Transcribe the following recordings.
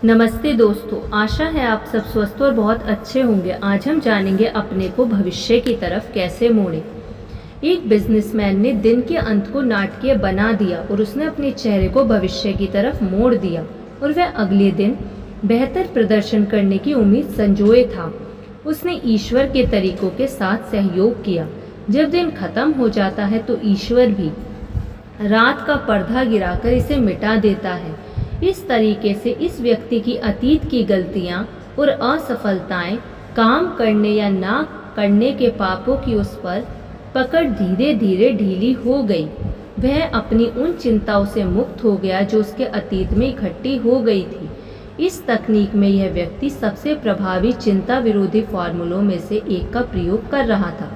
नमस्ते दोस्तों, आशा है आप सब स्वस्थ और बहुत अच्छे होंगे। आज हम जानेंगे अपने को भविष्य की तरफ कैसे मोड़ें। एक बिजनेसमैन ने दिन के अंत को नाटकीय बना दिया और उसने अपने चेहरे को भविष्य की तरफ मोड़ दिया और वह अगले दिन बेहतर प्रदर्शन करने की उम्मीद संजोए था। उसने ईश्वर के तरीकों के साथ सहयोग किया। जब दिन खत्म हो जाता है तो ईश्वर भी रात का पर्दा गिराकर इसे मिटा देता है। इस तरीके से इस व्यक्ति की अतीत की गलतियां और असफलताएं, काम करने या ना करने के पापों की उस पर पकड़ धीरे धीरे ढीली हो गई। वह अपनी उन चिंताओं से मुक्त हो गया जो उसके अतीत में इकट्ठी हो गई थी। इस तकनीक में यह व्यक्ति सबसे प्रभावी चिंता विरोधी फॉर्मूलों में से एक का प्रयोग कर रहा था,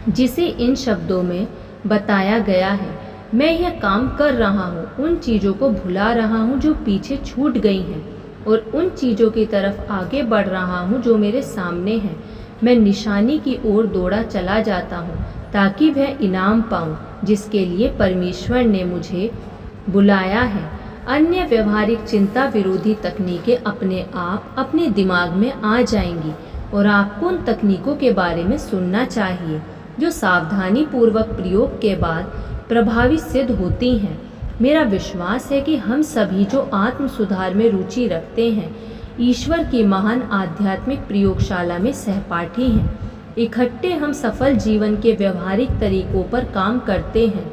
जिसे इन शब्दों में बताया गया है। मैं यह काम कर रहा हूँ, उन चीज़ों को भुला रहा हूँ जो पीछे छूट गई हैं और उन चीज़ों की तरफ आगे बढ़ रहा हूँ जो मेरे सामने हैं। मैं निशानी की ओर दौड़ा चला जाता हूँ ताकि वह इनाम पाऊँ जिसके लिए परमेश्वर ने मुझे बुलाया है। अन्य व्यवहारिक चिंता विरोधी तकनीकें अपने आप अपने दिमाग में आ जाएंगी और आपको उन तकनीकों के बारे में सुनना चाहिए जो सावधानी पूर्वक प्रयोग के बाद प्रभावी सिद्ध होती हैं। मेरा विश्वास है कि हम सभी जो आत्म सुधार में रुचि रखते हैं, ईश्वर की महान आध्यात्मिक प्रयोगशाला में सहपाठी हैं। इकट्ठे हम सफल जीवन के व्यवहारिक तरीकों पर काम करते हैं।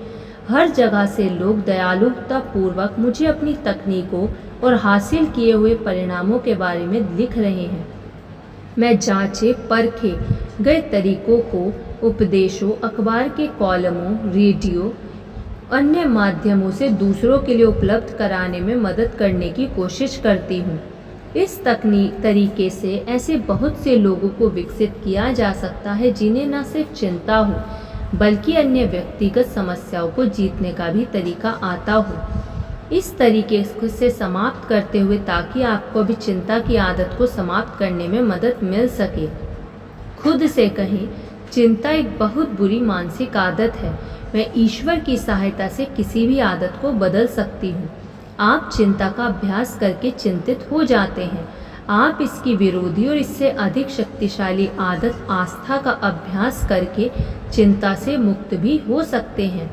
हर जगह से लोग दयालुता पूर्वक मुझे अपनी तकनीकों और हासिल किए हुए परिणामों के बारे में लिख रहे हैं। मैं जांचे परखे गए तरीकों को उपदेशों, अखबार के कॉलमों, रेडियो, अन्य माध्यमों से दूसरों के लिए उपलब्ध कराने में मदद करने की कोशिश करती हूँ। इस तरीके से ऐसे बहुत से लोगों को विकसित किया जा सकता है जिन्हें न सिर्फ चिंता हो बल्कि अन्य व्यक्तिगत समस्याओं को जीतने का भी तरीका आता हो। इस तरीके से समाप्त करते हुए ताकि आपको भी चिंता की आदत को समाप्त करने में मदद मिल सके। खुद से कहें, चिंता एक बहुत बुरी मानसिक आदत है। मैं ईश्वर की सहायता से किसी भी आदत को बदल सकती हूँ। आप चिंता का अभ्यास करके चिंतित हो जाते हैं। आप इसकी विरोधी और इससे अधिक शक्तिशाली आदत आस्था का अभ्यास करके चिंता से मुक्त भी हो सकते हैं।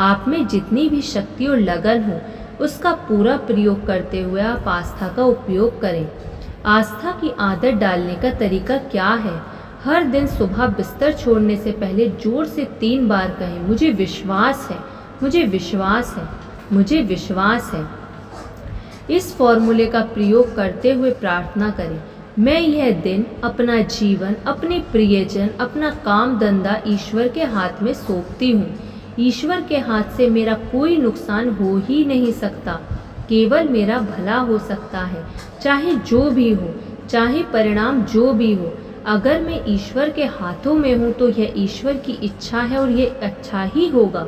आप में जितनी भी शक्ति और लगन हो उसका पूरा प्रयोग करते हुए आप आस्था का उपयोग करें। आस्था की आदत डालने का तरीका क्या है? हर दिन सुबह बिस्तर छोड़ने से पहले जोर से 3 बार कहें, मुझे विश्वास है, मुझे विश्वास है, मुझे विश्वास है। इस फॉर्मूले का प्रयोग करते हुए प्रार्थना करें, मैं यह दिन, अपना जीवन, अपने प्रियजन, अपना काम धंधा ईश्वर के हाथ में सौंपती हूँ। ईश्वर के हाथ से मेरा कोई नुकसान हो ही नहीं सकता, केवल मेरा भला हो सकता है, चाहे जो भी हो, चाहे परिणाम जो भी हो। अगर मैं ईश्वर के हाथों में हूँ तो यह ईश्वर की इच्छा है और ये अच्छा ही होगा।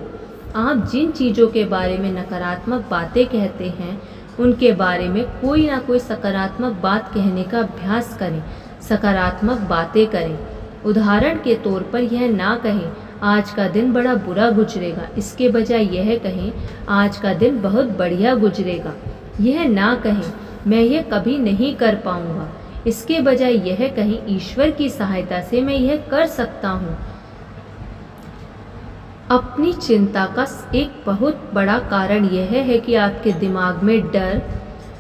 आप जिन चीज़ों के बारे में नकारात्मक बातें कहते हैं उनके बारे में कोई ना कोई सकारात्मक बात कहने का अभ्यास करें। सकारात्मक बातें करें। उदाहरण के तौर पर यह ना कहें, आज का दिन बड़ा बुरा गुजरेगा। इसके बजाय यह कहें, आज का दिन बहुत बढ़िया गुजरेगा। यह ना कहें, मैं यह कभी नहीं कर पाऊंगा। इसके बजाय यह कहें, ईश्वर की सहायता से मैं यह कर सकता हूँ। अपनी चिंता का एक बहुत बड़ा कारण यह है कि आपके दिमाग में डर,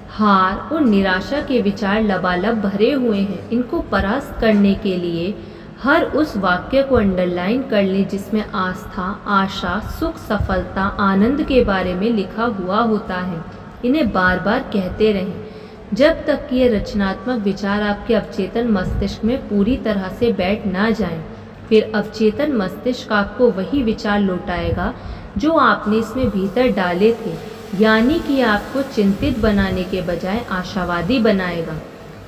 हार और निराशा के विचार लबालब भरे हुए हैं। इनको परास्त करने के लिए हर उस वाक्य को अंडरलाइन कर लें जिसमें आस्था, आशा, सुख, सफलता, आनंद के बारे में लिखा हुआ होता है। इन्हें बार बार कहते रहें जब तक कि ये रचनात्मक विचार आपके अवचेतन मस्तिष्क में पूरी तरह से बैठ ना जाएं। फिर अवचेतन मस्तिष्क आपको वही विचार लौटाएगा जो आपने इसमें भीतर डाले थे, यानी कि आपको चिंतित बनाने के बजाय आशावादी बनाएगा।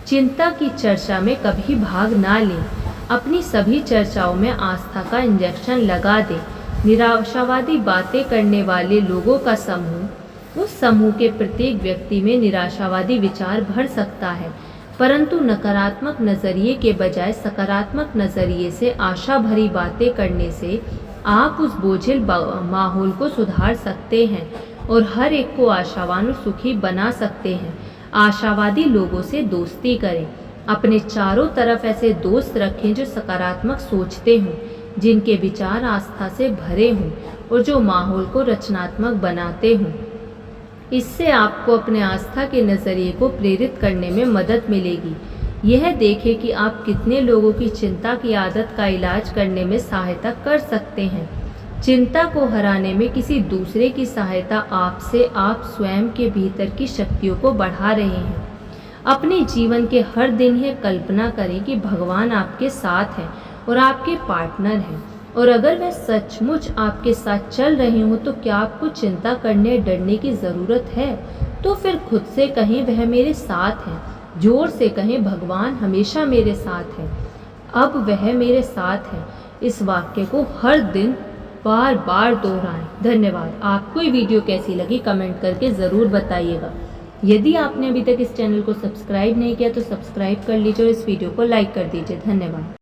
चिंता की चर्चा में कभी भाग ना लें। अपनी सभी चर्चाओं में आस्था का इंजेक्शन लगा दें। निराशावादी बातें करने वाले लोगों का समूह, उस समूह के प्रत्येक व्यक्ति में निराशावादी विचार भर सकता है, परंतु नकारात्मक नज़रिए के बजाय सकारात्मक नज़रिए से आशा भरी बातें करने से आप उस बोझिल माहौल को सुधार सकते हैं और हर एक को आशावान और सुखी बना सकते हैं। आशावादी लोगों से दोस्ती करें। अपने चारों तरफ ऐसे दोस्त रखें जो सकारात्मक सोचते हों, जिनके विचार आस्था से भरे हों और जो माहौल को रचनात्मक बनाते हों। इससे आपको अपने आस्था के नज़रिए को प्रेरित करने में मदद मिलेगी। यह देखें कि आप कितने लोगों की चिंता की आदत का इलाज करने में सहायता कर सकते हैं। चिंता को हराने में किसी दूसरे की सहायता आपसे आप स्वयं के भीतर की शक्तियों को बढ़ा रहे हैं। अपने जीवन के हर दिन यह कल्पना करें कि भगवान आपके साथ हैं और आपके पार्टनर हैं, और अगर वह सचमुच आपके साथ चल रहे हों तो क्या आपको चिंता करने डरने की ज़रूरत है? तो फिर खुद से कहें, वह मेरे साथ हैं। जोर से कहें, भगवान हमेशा मेरे साथ हैं, अब वह मेरे साथ हैं। इस वाक्य को हर दिन बार बार दोहराएं। धन्यवाद। आपको ये वीडियो कैसी लगी कमेंट करके ज़रूर बताइएगा। यदि आपने अभी तक इस चैनल को सब्सक्राइब नहीं किया तो सब्सक्राइब कर लीजिए और इस वीडियो को लाइक कर दीजिए। धन्यवाद।